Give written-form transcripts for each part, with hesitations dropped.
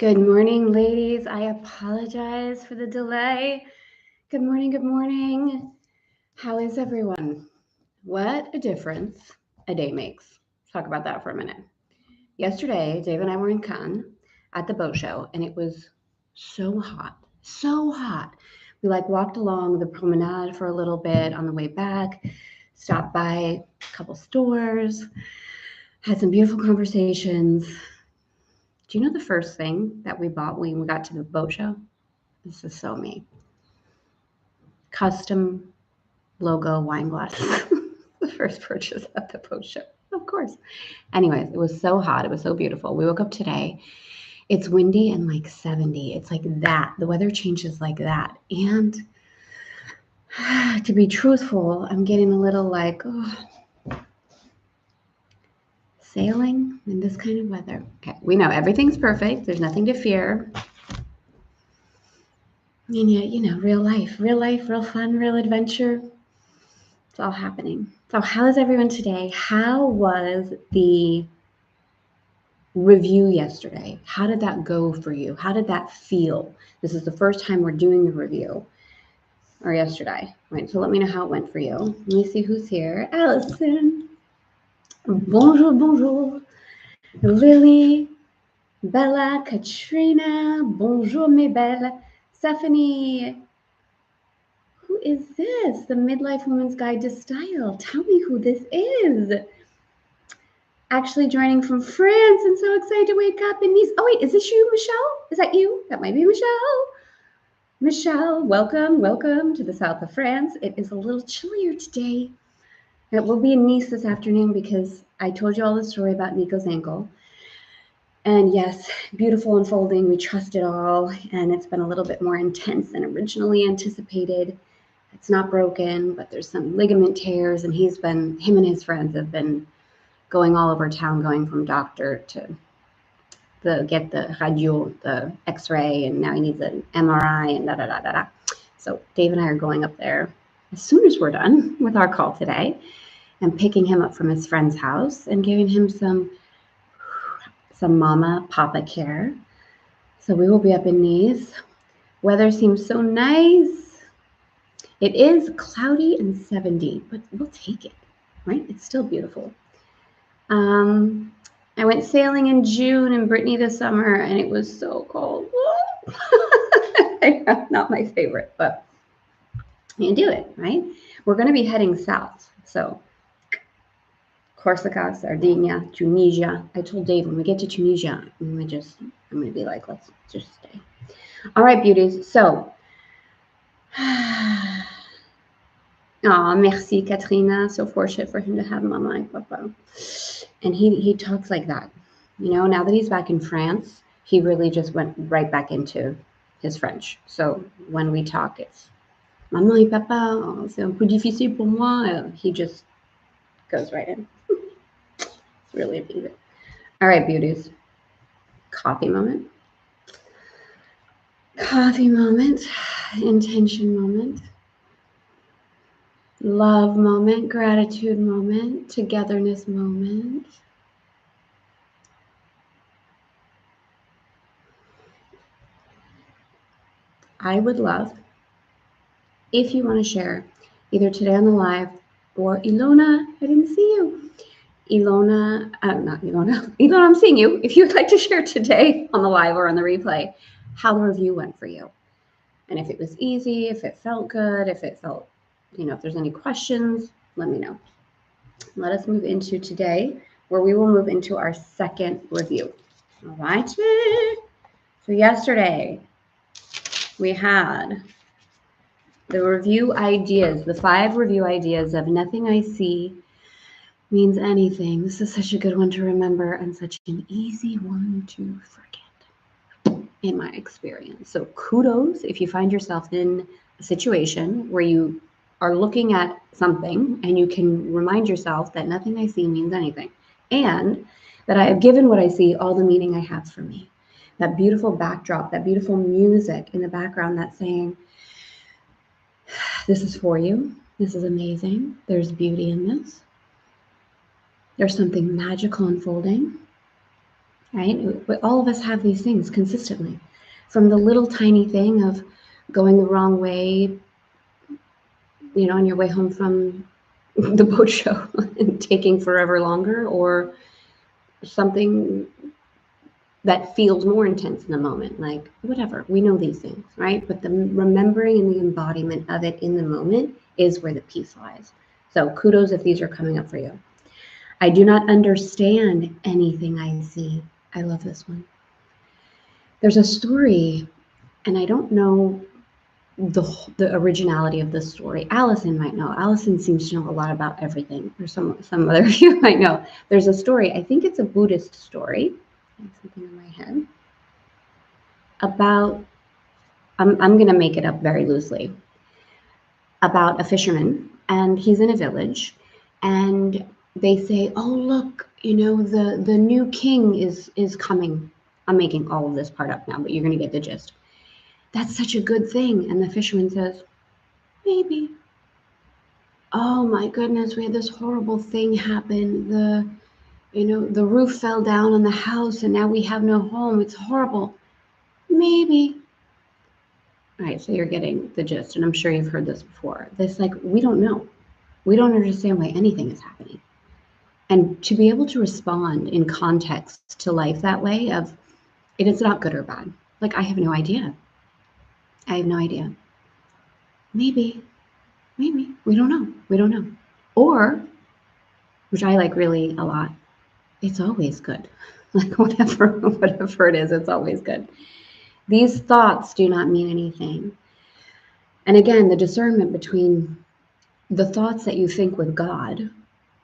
Good morning, ladies. I apologize for the delay. Good morning, good morning. How is everyone? What a difference a day makes. Let's talk about that for a minute. Yesterday, Dave and I were in Cannes at the boat show, and it was so hot, so hot. We walked along the promenade for a little bit on the way back, stopped by a couple stores, had some beautiful conversations. Do you know the first thing that we bought when we got to the boat show? This is so me. Custom logo wine glasses. The first purchase at the boat show, of course. Anyways, it was so hot. It was so beautiful. We woke up today. It's windy and 70. It's like that. The weather changes like that. And to be truthful, I'm getting a little sailing in this kind of weather. Okay, we know everything's perfect. There's nothing to fear. And yet, real life, real fun, real adventure. It's all happening. So how is everyone today? How was the review yesterday? How did that go for you? How did that feel? This is the first time we're doing the review. Or yesterday. Right, so let me know how it went for you. Let me see who's here. Allison. Bonjour, bonjour. Lily. Bella. Katrina. Bonjour, mes belles. Stephanie. Who is this? The Midlife Woman's Guide to Style. Tell me who this is. Actually joining from France and so excited to wake up in Nice. Oh wait, is this you, Michelle? Is that you? That might be Michelle. Michelle, welcome to the south of France. It is a little chillier today. It will be in Nice this afternoon because I told you all the story about Nico's ankle. And yes, beautiful unfolding. We trust it all. And it's been a little bit more intense than originally anticipated. It's not broken, but there's some ligament tears. And him and his friends have been going all over town, going from doctor to get the radio, the x-ray, and now he needs an MRI and da-da-da-da-da. So Dave and I are going up there as soon as we're done with our call today and picking him up from his friend's house and giving him some mama, papa care. So we will be up in Nice. Weather seems so nice. It is cloudy and 70, but we'll take it, right? It's still beautiful. I went sailing in June in Brittany this summer, and it was so cold. Not my favorite, but you do it, right? We're going to be heading south. So Corsica, Sardinia, Tunisia. I told Dave when we get to Tunisia, I'm going to be like, let's just stay. All right, beauties. So, merci, Katrina. So fortunate for him to have mama and papa. And he talks like that. Now that he's back in France, he really just went right back into his French. So when we talk, it's maman et papa, c'est un peu difficile pour moi. He just goes right in. It's really amazing. All right, beauties. Coffee moment. Coffee moment. Intention moment. Love moment. Gratitude moment. Togetherness moment. I would love if you want to share either today on the live or Ilona, I didn't see you. Ilona, not Ilona. Ilona, I'm seeing you. If you would like to share today on the live or on the replay, how the review went for you. And if it was easy, if it felt good, if it felt, if there's any questions, let me know. Let us move into today, where we will move into our second review. All right. So yesterday, we had the review ideas, the 5 review ideas of nothing I see means anything. This is such a good one to remember and such an easy one to forget in my experience. So kudos if you find yourself in a situation where you are looking at something and you can remind yourself that nothing I see means anything, and that I have given what I see all the meaning I have for me. That beautiful backdrop, that beautiful music in the background that's saying, this is for you. This is amazing. There's beauty in this. There's something magical unfolding. right? All of us have these things consistently. From the little tiny thing of going the wrong way, on your way home from the boat show and taking forever longer, or something that feels more intense in the moment, like whatever. We know these things, right? But the remembering and the embodiment of it in the moment is where the peace lies. So kudos if these are coming up for you. I do not understand anything I see. I love this one. There's a story, and I don't know the originality of this story. Allison might know. Allison seems to know a lot about everything, or some other of you might know. There's a story, I think it's a Buddhist story. I have something in my head about, I'm going to make it up very loosely, about a fisherman, and he's in a village, and they say, oh, look, the new king is coming. I'm making all of this part up now, but you're going to get the gist. That's such a good thing. And the fisherman says, maybe. Oh my goodness, we had this horrible thing happen. The roof fell down on the house and now we have no home. It's horrible. Maybe. All right, so you're getting the gist, and I'm sure you've heard this before. This, like, we don't know. We don't understand why anything is happening. And to be able to respond in context to life that way of, it is not good or bad. Like, I have no idea. I have no idea. Maybe. We don't know. Or, which I like really a lot, it's always good. Like, whatever it is, it's always good. These thoughts do not mean anything. And again, the discernment between the thoughts that you think with God,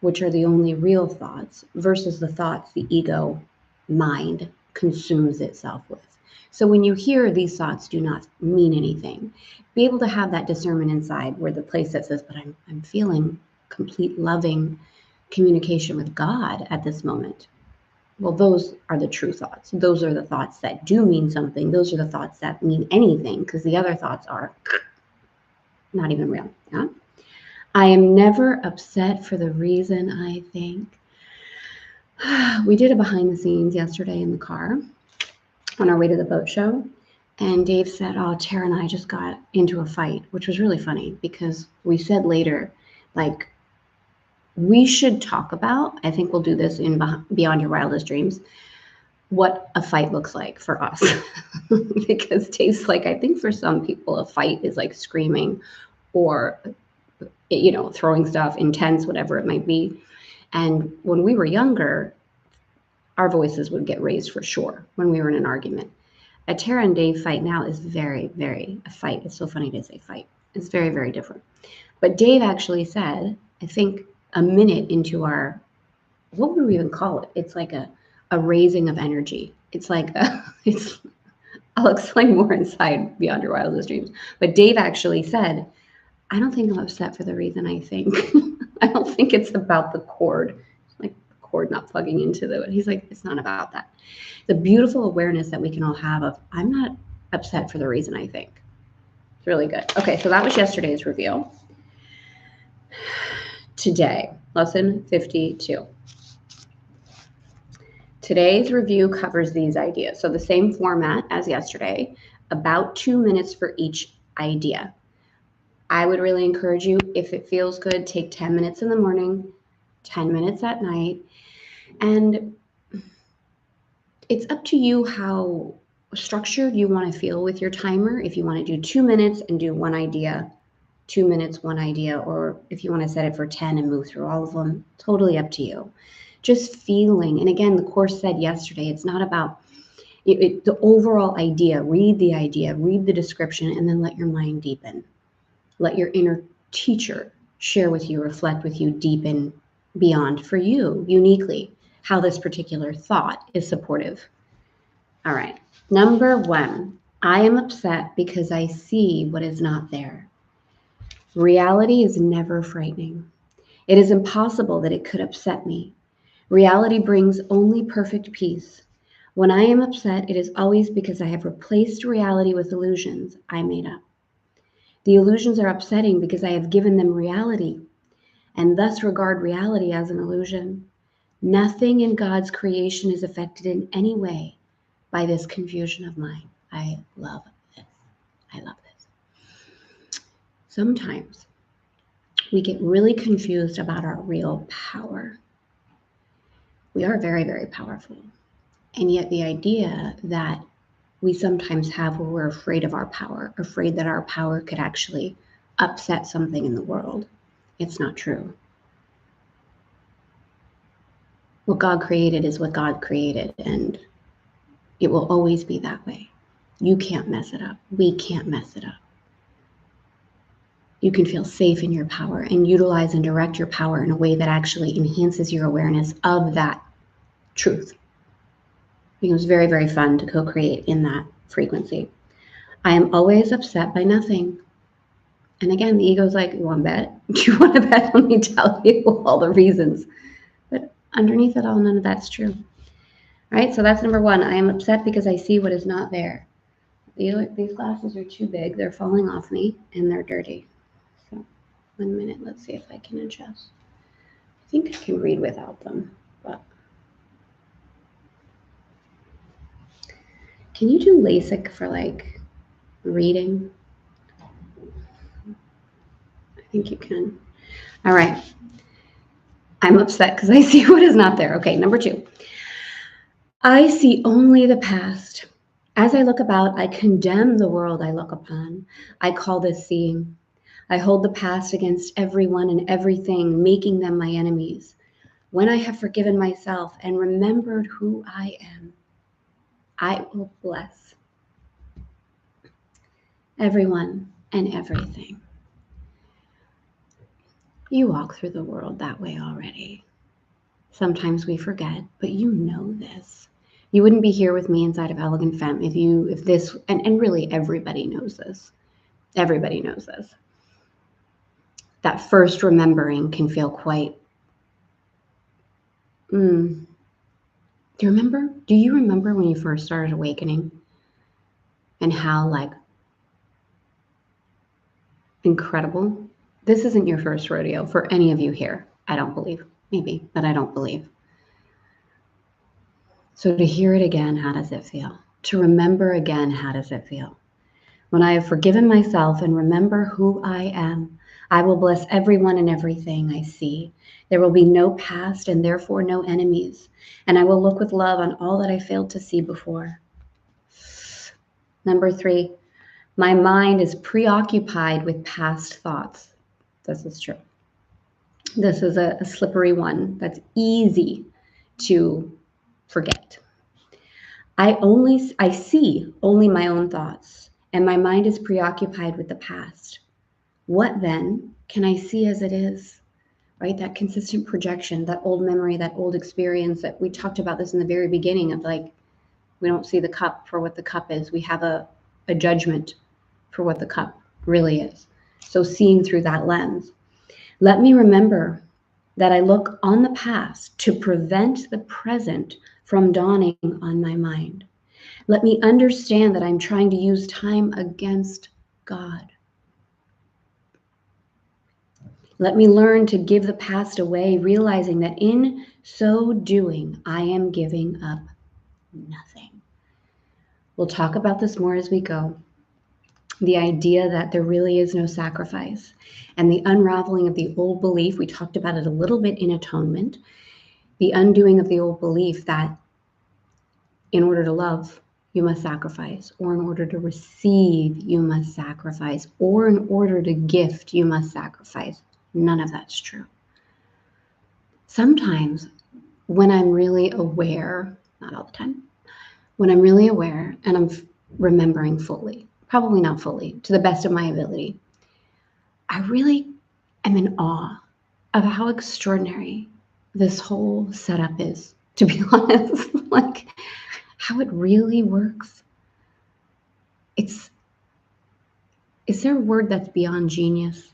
which are the only real thoughts, versus the thoughts the ego mind consumes itself with. So when you hear these thoughts do not mean anything, be able to have that discernment inside, where the place that says, but I'm feeling complete loving communication with God at this moment. Well, those are the true thoughts. Those are the thoughts that do mean something. Those are the thoughts that mean anything, because the other thoughts are not even real. Yeah? I am never upset for the reason I think. We did a behind the scenes yesterday in the car on our way to the boat show. And Dave said, oh, Tara and I just got into a fight, which was really funny because we said later, like, we should talk about, I think we'll do this in Beyond Your Wildest Dreams, what a fight looks like for us. Because Dave's like, I think for some people a fight is like screaming or, throwing stuff, intense, whatever it might be. And when we were younger, our voices would get raised for sure when we were in an argument. A Tara and Dave fight now is very, very a fight. It's so funny to say fight. It's very, very different. But Dave actually said, I think a minute into our, what would we even call it? It's like a raising of energy. It's like, I'll explain more inside Beyond Your Wildest Dreams. But Dave actually said, I don't think I'm upset for the reason I think. I don't think it's about the cord, like the cord not plugging into he's like, it's not about that. The beautiful awareness that we can all have of, I'm not upset for the reason I think. It's really good. Okay, so that was yesterday's review. Today, lesson 52. Today's review covers these ideas. So the same format as yesterday, about 2 minutes for each idea. I would really encourage you, if it feels good, take 10 minutes in the morning, 10 minutes at night. And it's up to you how structured you want to feel with your timer. If you want to do 2 minutes and do one idea, 2 minutes, one idea, or if you want to set it for 10 and move through all of them, totally up to you. Just feeling. And again, the course said yesterday, it's not about the overall idea. Read the idea, read the description, and then let your mind deepen. Let your inner teacher share with you, reflect with you, deepen beyond for you uniquely how this particular thought is supportive. All right. Number 1, I am upset because I see what is not there. Reality is never frightening. It is impossible that it could upset me. Reality brings only perfect peace. When I am upset, it is always because I have replaced reality with illusions I made up. The illusions are upsetting because I have given them reality and thus regard reality as an illusion. Nothing in God's creation is affected in any way by this confusion of mine. I love this. I love this. Sometimes we get really confused about our real power. We are very, very powerful. And yet the idea that we sometimes have where we're afraid of our power, afraid that our power could actually upset something in the world, it's not true. What God created is what God created, and it will always be that way. You can't mess it up. We can't mess it up. You can feel safe in your power and utilize and direct your power in a way that actually enhances your awareness of that truth. It becomes very, very fun to co-create in that frequency. I am always upset by nothing. And again, the ego's like, you want to bet? Do you want to bet? Let me tell you all the reasons. But underneath it all, none of that's true. All right, so that's number one. I am upset because I see what is not there. These glasses are too big. They're falling off me, and they're dirty. So 1 minute. Let's see if I can adjust. I think I can read without them, but can you do LASIK for like reading? I think you can. All right. I'm upset because I see what is not there. Okay, number two. I see only the past. As I look about, I condemn the world I look upon. I call this seeing. I hold the past against everyone and everything, making them my enemies. When I have forgiven myself and remembered who I am, I will bless everyone and everything. You walk through the world that way already. Sometimes we forget, but you know this. You wouldn't be here with me inside of Elegant Femme if this, and really everybody knows this. Everybody knows this. That first remembering can feel quite, do you remember? Do you remember when you first started awakening? And how like incredible. This isn't your first rodeo for any of you here. I don't believe. Maybe, but I don't believe. So to hear it again, how does it feel? To remember again, how does it feel? When I have forgiven myself and remember who I am, I will bless everyone and everything I see. There will be no past and therefore no enemies. And I will look with love on all that I failed to see before. Number three, my mind is preoccupied with past thoughts. This is true. This is a slippery one that's easy to forget. I see only my own thoughts, and my mind is preoccupied with the past. What then can I see as it is? Right? That consistent projection, that old memory, that old experience that we talked about this in the very beginning of like, we don't see the cup for what the cup is. We have a judgment for what the cup really is. So seeing through that lens. Let me remember that I look on the past to prevent the present from dawning on my mind. Let me understand that I'm trying to use time against God. Let me learn to give the past away, realizing that in so doing, I am giving up nothing. We'll talk about this more as we go. The idea that there really is no sacrifice and the unraveling of the old belief. We talked about it a little bit in atonement. The undoing of the old belief that in order to love, you must sacrifice, or in order to receive, you must sacrifice, or in order to gift, you must sacrifice. None of that's true. Sometimes when I'm really aware, not all the time, when I'm really aware and I'm remembering fully, probably not fully, to the best of my ability, I really am in awe of how extraordinary this whole setup is, to be honest. Like, how it really works. Is there a word that's beyond genius?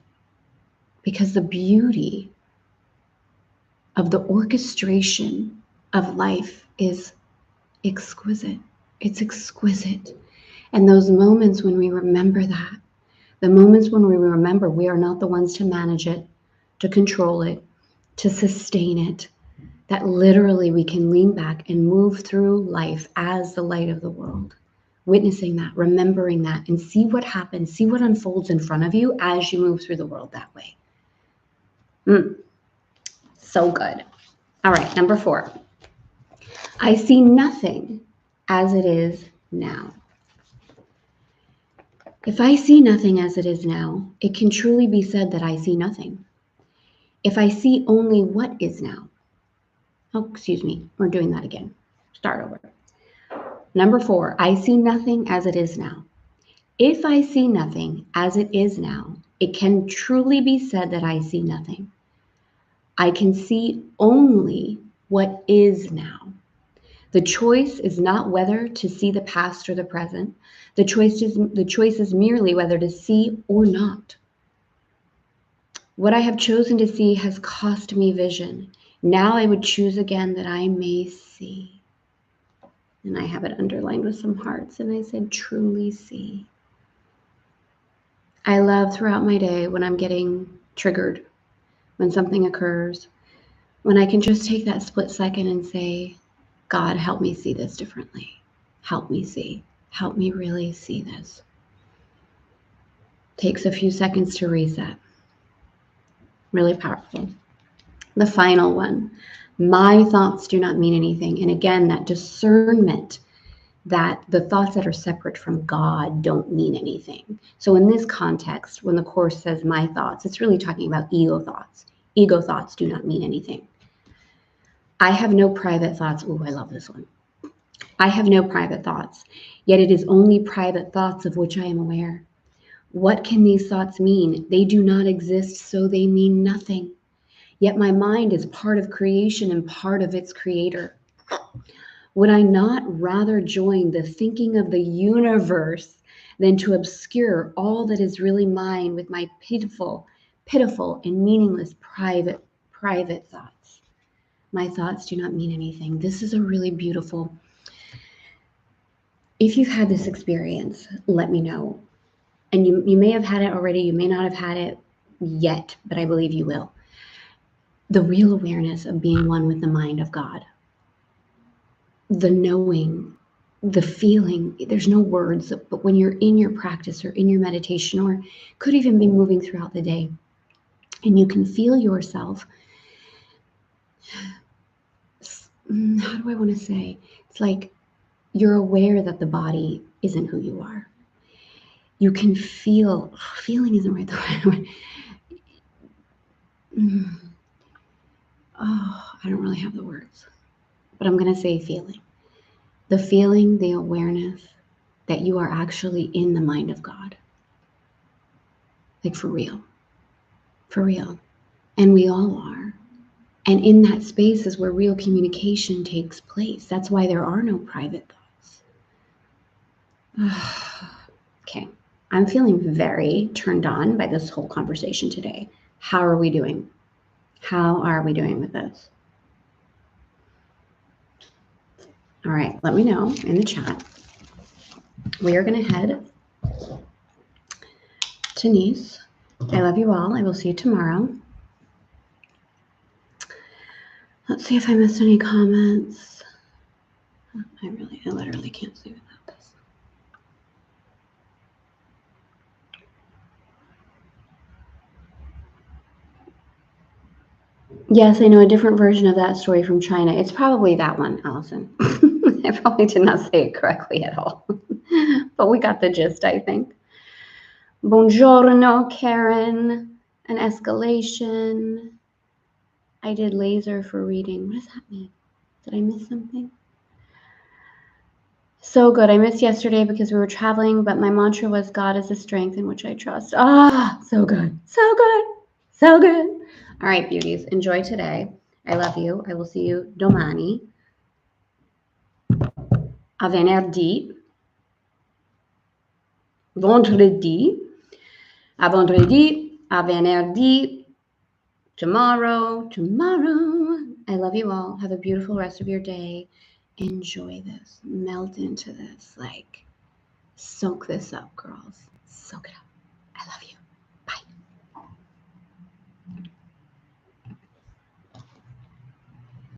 Because the beauty of the orchestration of life is exquisite. It's exquisite. And those moments when we remember that, the moments when we remember we are not the ones to manage it, to control it, to sustain it, that literally we can lean back and move through life as the light of the world, witnessing that, remembering that, and see what happens, see what unfolds in front of you as you move through the world that way. So good. All right, number 4. I see nothing as it is now. If I see nothing as it is now, it can truly be said that I see nothing. If I see only what is now. Oh, excuse me, we're doing that again. Start over. Number 4, I see nothing as it is now. If I see nothing as it is now, it can truly be said that I see nothing. I can see only what is now. The choice is not whether to see the past or the present. The choice is merely whether to see or not. What I have chosen to see has cost me vision. Now I would choose again that I may see. And I have it underlined with some hearts, and I said, truly see. I love throughout my day when I'm getting triggered, when something occurs, when I can just take that split second and say, God, help me see this differently. Help me see. Help me really see this. Takes a few seconds to reset. Really powerful. The final one, my thoughts do not mean anything. And again, that discernment that the thoughts that are separate from God don't mean anything. So in this context, when the Course says my thoughts, it's really talking about ego thoughts. Ego thoughts do not mean anything. I have no private thoughts. Ooh, I love this one. I have no private thoughts, yet it is only private thoughts of which I am aware. What can these thoughts mean? They do not exist, so they mean nothing. Yet my mind is part of creation and part of its creator. Would I not rather join the thinking of the universe than to obscure all that is really mine with my pitiful and meaningless private thoughts? My thoughts do not mean anything. This is a really beautiful. If you've had this experience, let me know. And you may have had it already, you may not have had it yet, but I believe you will. The real awareness of being one with the mind of God. The knowing, the feeling, there's no words, but when you're in your practice or in your meditation, or could even be moving throughout the day, and you can feel yourself, how do I want to say? It's like you're aware that the body isn't who you are. You can feel, feeling isn't right the right word. Oh, I don't really have the words, but I'm going to say feeling. The feeling, the awareness that you are actually in the mind of God. Like for real. For real. And we all are. And in that space is where real communication takes place. That's why there are no private thoughts. Okay. I'm feeling very turned on by this whole conversation today. How are we doing? How are we doing with this? All right, let me know in the chat. We are going to head to Nice. I love you all. I will see you tomorrow. Let's see if I missed any comments. I literally can't see without this. Yes, I know a different version of that story from China. It's probably that one, Allison. I probably did not say it correctly at all. But we got the gist, I think. Buongiorno, Karen. An escalation. I did laser for reading. What does that mean? Did I miss something? So good. I missed yesterday because we were traveling, but my mantra was God is the strength in which I trust. Ah, so good. So good. So good. All right, beauties. Enjoy today. I love you. I will see you domani. A venerdì. Vendredi. A vendredi. A venerdì. Tomorrow. I love you all. Have a beautiful rest of your day. Enjoy this. Melt into this. Like, soak this up, girls. Soak it up. I love you.